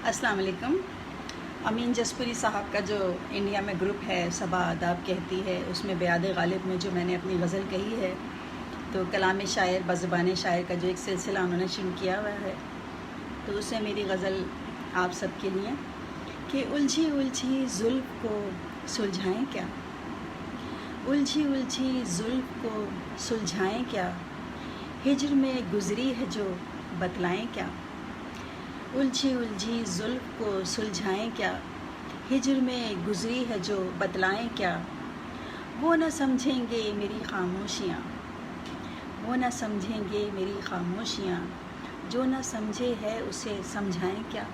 अस्सलाम वालेकुम। अमीन जसपुरी साहब का जो इंडिया में ग्रुप है सबा आदाब कहती है, उसमें बेयाद गालिब में जो मैंने अपनी गज़ल कही है, तो कलाम शायर बज़बान शायर का जो एक सिलसिला उन्होंने शुरू किया हुआ है, तो उससे मेरी गज़ल आप सब के लिए कि उलझी उलझी जुल्फ़ को सुलझाएं क्या, उलझी उलझी जुल्फ़ को सुलझाएं क्या, हिज्र में गुज़री है जो बतलाएं क्या, उलझी उलझी जुल्फ़ को सुलझाएं क्या, हिज्र में गुज़री है जो बतलाएं क्या, वो न समझेंगे मेरी खामोशियाँ, वो न समझेंगे मेरी खामोशियाँ, जो न समझे है उसे समझाएं क्या।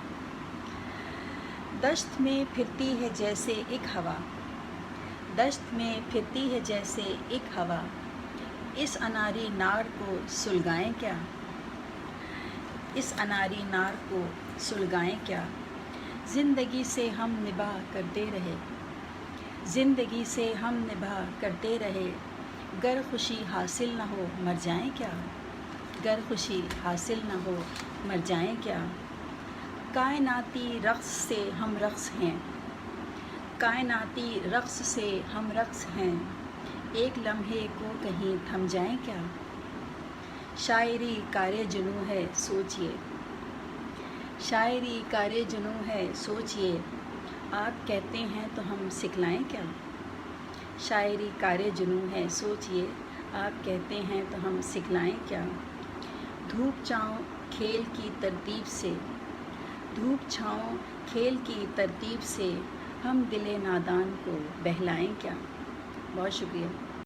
दश्त में फिरती है जैसे एक हवा, दश्त में फिरती है जैसे एक हवा, इस अनारी नार को सुलगाएं क्या, इस अनारी नार को सुलगाएं क्या। ज़िंदगी से हम निभा करते रहे, ज़िंदगी से हम निभा करते रहे, गर खुशी हासिल न हो मर जाएं क्या, गर खुशी हासिल न हो मर जाएं क्या। कायनाती रक़्स से हम रक़्स हैं, कायनाती रक़्स से हम रक़्स हैं, एक लम्हे को कहीं थम जाएं क्या। शायरी कारे जुनूँ है सोचिए, शायरी कारे जुनूँ है सोचिए, आप कहते हैं तो हम सिखलाएं क्या। शायरी कारे जुनूँ है सोचिए, आप कहते हैं तो हम सिखलाएं क्या। धूप छाँव खेल की तरतीब से, धूप छाँव खेल की तरतीब से, हम दिले नादान को बहलाएं क्या। बहुत शुक्रिया।